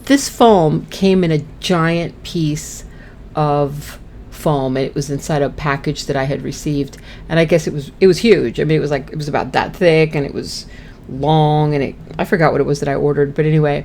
this foam came in a giant piece of foam, and it was inside a package that I had received, and I guess it was huge. I mean, it was about that thick, and it was long, and I forgot what it was that I ordered, but anyway,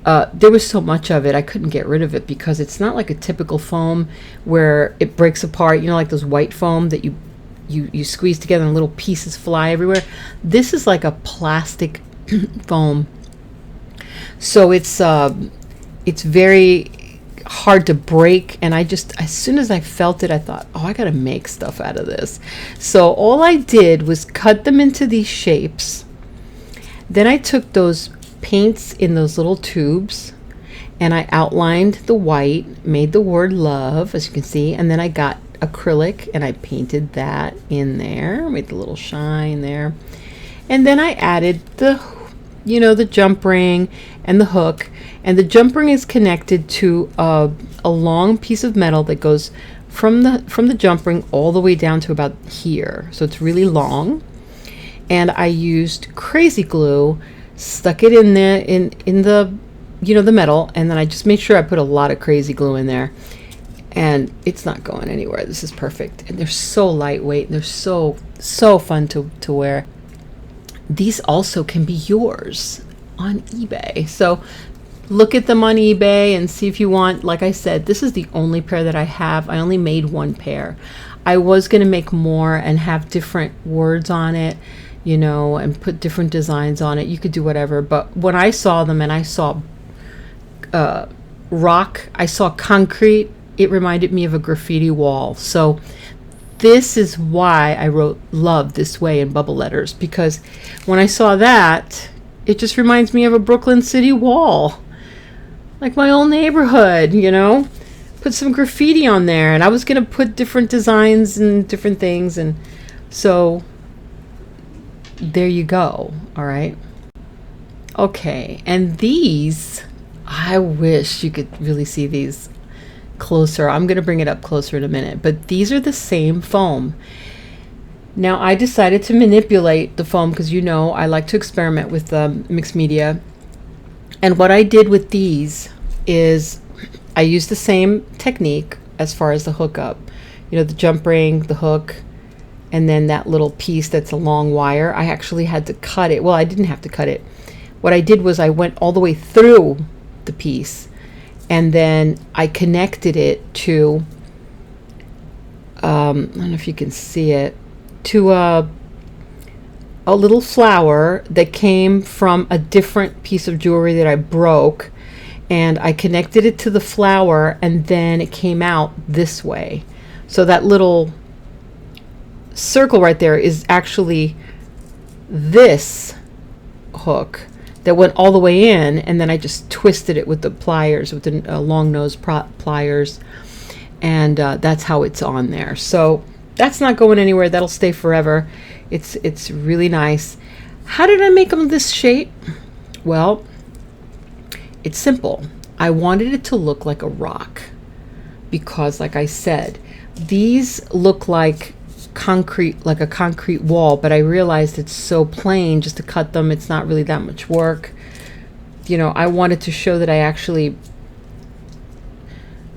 there was so much of it I couldn't get rid of it, because it's not like a typical foam where it breaks apart, like those white foam that you squeeze together and little pieces fly everywhere. This is like a plastic foam, so it's very hard to break, and as soon as I felt it, I thought, oh, I gotta make stuff out of this. So all I did was cut them into these shapes. Then I took those paints in those little tubes, and I outlined the white, made the word love, as you can see, and then I got acrylic and I painted that in there, made the little shine there, and then I added the jump ring and the hook. And the jump ring is connected to a long piece of metal that goes from the jump ring all the way down to about here. So it's really long. And I used crazy glue, stuck it in the the metal, and then I just made sure I put a lot of crazy glue in there. And it's not going anywhere. This is perfect. And they're so lightweight, and they're so fun to wear. These also can be yours on eBay. So look at them on eBay and see if you want. Like I said, this is the only pair that I have. I only made one pair. I was going to make more and have different words on it, and put different designs on it. You could do whatever. But when I saw them and I saw rock, I saw concrete, it reminded me of a graffiti wall. So this is why I wrote love this way in bubble letters, because when I saw that, it just reminds me of a Brooklyn City wall, like my old neighborhood, put some graffiti on there, and I was going to put different designs and different things. And so there you go. All right. Okay. And these, I wish you could really see these closer. I'm going to bring it up closer in a minute, but these are the same foam. Now I decided to manipulate the foam because I like to experiment with mixed media, and what I did with these is I used the same technique as far as the hookup, the jump ring, the hook, and then that little piece that's a long wire. I actually had to cut it. Well, I didn't have to cut it. What I did was I went all the way through the piece, and then I connected it to, I don't know if you can see it, to a little flower that came from a different piece of jewelry that I broke. And I connected it to the flower, and then it came out this way. So that little circle right there is actually this hook that went all the way in, and then I just twisted it with the pliers, with the long nose pliers, and that's how it's on there. So that's not going anywhere. That'll stay forever. It's really nice. How did I make them this shape? Well, it's simple. I wanted it to look like a rock because, like I said, these look like concrete, like a concrete wall, but I realized it's so plain just to cut them. It's not really that much work. I wanted to show that I actually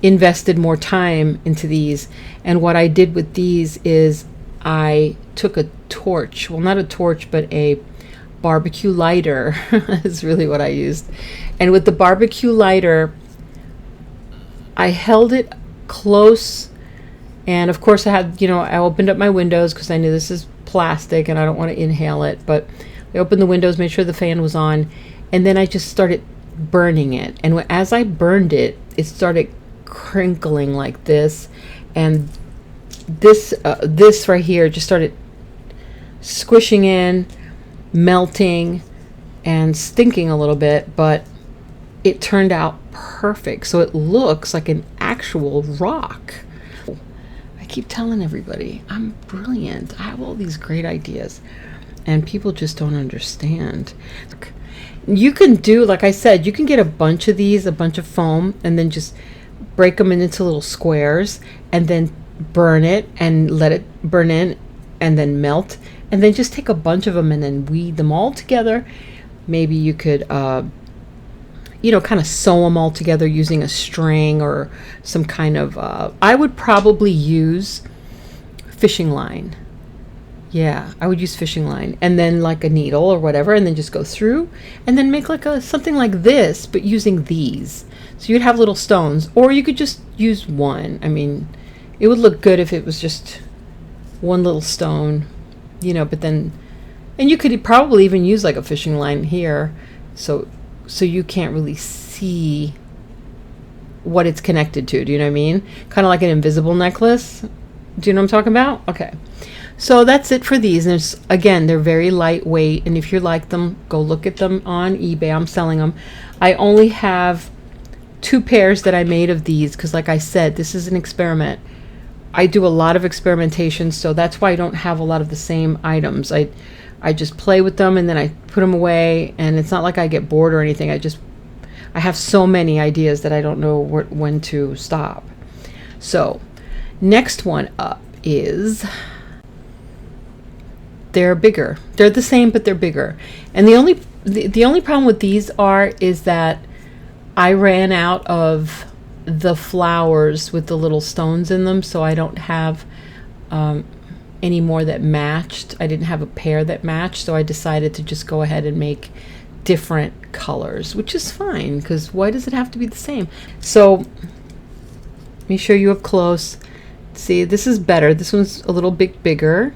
invested more time into these. And what I did with these is I took a torch, well, not a torch, but a barbecue lighter is really what I used. And with the barbecue lighter, I held it close, and of course I had, I opened up my windows because I knew this is plastic and I don't want to inhale it, but I opened the windows, made sure the fan was on, and then I just started burning it. And as I burned it, it started crinkling like this, and this right here just started squishing in, melting, and stinking a little bit, but it turned out perfect. So it looks like an actual rock. I keep telling everybody I'm brilliant. I have all these great ideas, and people just don't understand. You can do, like I said, you can get a bunch of these, a bunch of foam, and then just break them into little squares, and then burn it and let it burn in and then melt, and then just take a bunch of them and then weed them all together. Maybe you could you know, kind of sew them all together using a string or some kind of, I would probably use fishing line. Yeah, I would use fishing line, and then like a needle or whatever, and then just go through and then make like a something like this, but using these. So you'd have little stones, or you could just use one. I mean, it would look good if it was just one little stone, you know, but then, and you could probably even use like a fishing line here, so you can't really see what it's connected to. Do you know what I mean? Kind of like an invisible necklace. Do you know what I'm talking about? Okay. So that's it for these. And again, they're very lightweight. And if you like them, go look at them on eBay. I'm selling them. I only have 2 pairs that I made of these because, like I said, this is an experiment. I do a lot of experimentation, so that's why I don't have a lot of the same items. I just play with them and then I put them away. And it's not like I get bored or anything. I have so many ideas that I don't know when to stop. So next one up is... they're bigger. They're the same, but they're bigger. And the only problem with these is that I ran out of the flowers with the little stones in them, so I don't have any more that matched. I didn't have a pair that matched, so I decided to just go ahead and make different colors, which is fine, because why does it have to be the same? So let me show you up close. See, this is better. This one's a little bit bigger.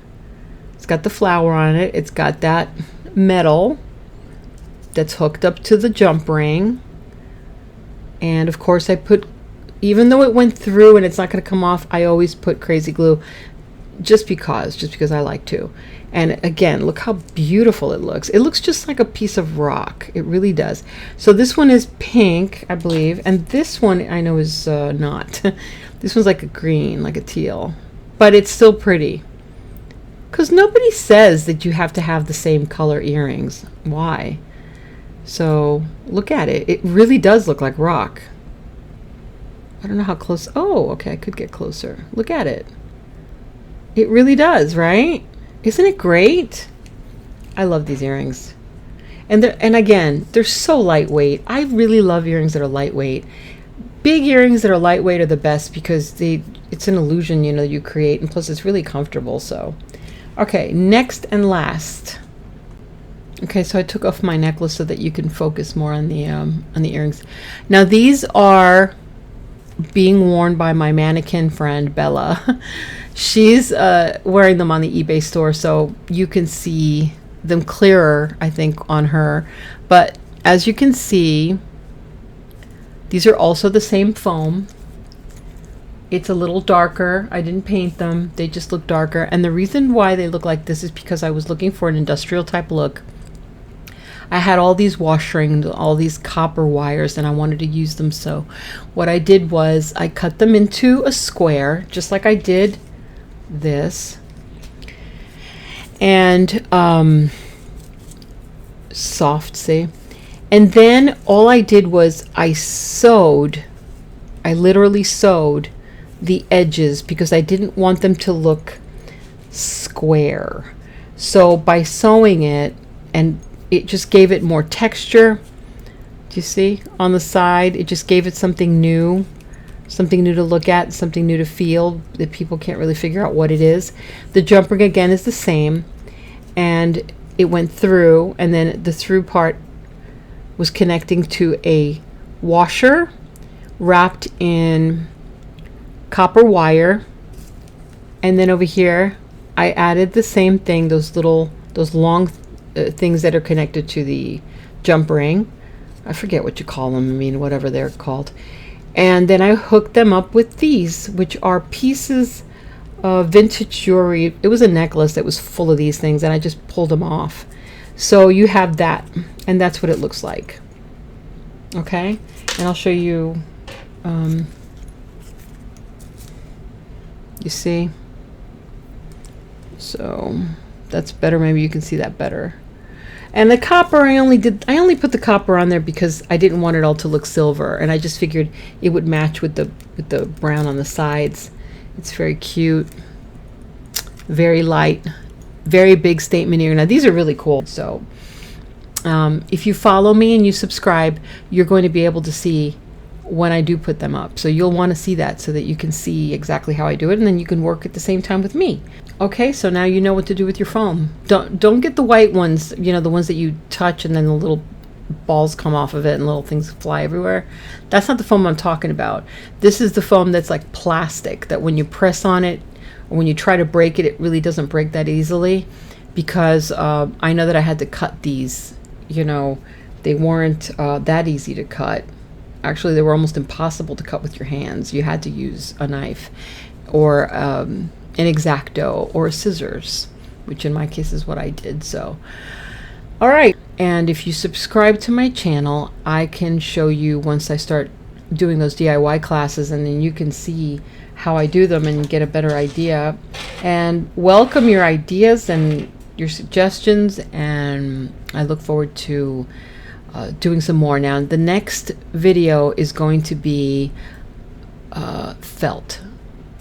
It's got the flower on it. It's got that metal that's hooked up to the jump ring. And of course I put, even though it went through and it's not going to come off, I always put crazy glue just because I like to. And again, look how beautiful it looks. It looks just like a piece of rock. It really does. So this one is pink, I believe. And this one I know is not. This one's like a green, like a teal. But it's still pretty. Because nobody says that you have to have the same color earrings. Why? So look at it. It really does look like rock. I don't know how close. Oh, okay. I could get closer. Look at it. It really does, right? Isn't it great? I love these earrings. And again, they're so lightweight. I really love earrings that are lightweight. Big earrings that are lightweight are the best because it's an illusion, you know, you create, and plus it's really comfortable. So okay, next and last. Okay, so I took off my necklace so that you can focus more on the earrings. Now these are being worn by my mannequin friend Bella. She's wearing them on the eBay store, so you can see them clearer, I think, on her. But as you can see, these are also the same foam. It's a little darker. I didn't paint them. They just look darker. And the reason why they look like this is because I was looking for an industrial type look. I had all these wash rings, all these copper wires, and I wanted to use them. So what I did was I cut them into a square, just like I did this. And soft, see? And then all I did was I literally sewed the edges because I didn't want them to look square. So by sewing it, and it just gave it more texture. Do you see on the side? It just gave it something new to look at, something new to feel that people can't really figure out what it is. The jump ring again is the same, and it went through, and then the through part was connecting to a washer wrapped in copper wire. And then over here I added the same thing, those long things that are connected to the jump ring. I forget what you call them, I mean whatever they're called. And then I hooked them up with these, which are pieces of vintage jewelry. It was a necklace that was full of these things, and I just pulled them off. So you have that, and that's what it looks like. Okay, and I'll show you. You see? So that's better. Maybe you can see that better. And the copper, I only put the copper on there because I didn't want it all to look silver, and I just figured it would match with the brown on the sides. It's very cute, very light, very big statement earring. Now these are really cool. So If you follow me and you subscribe, you're going to be able to see when I do put them up. So you'll want to see that so that you can see exactly how I do it, and then you can work at the same time with me. Okay, so now you know what to do with your foam. Don't get the white ones, the ones that you touch and then the little balls come off of it and little things fly everywhere. That's not the foam I'm talking about. This is the foam that's like plastic, that when you press on it or when you try to break it, it really doesn't break that easily, because I know that I had to cut these. They weren't that easy to cut. Actually, they were almost impossible to cut with your hands. You had to use a knife or an X-Acto or scissors, which in my case is what I did. So, all right. And if you subscribe to my channel, I can show you once I start doing those DIY classes, and then you can see how I do them and get a better idea. And welcome your ideas and your suggestions, and I look forward to doing some more. Now, the next video is going to be felt.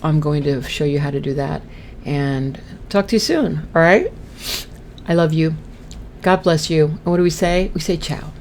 I'm going to show you how to do that, and talk to you soon. All right? I love you. God bless you. And what do we say? We say ciao.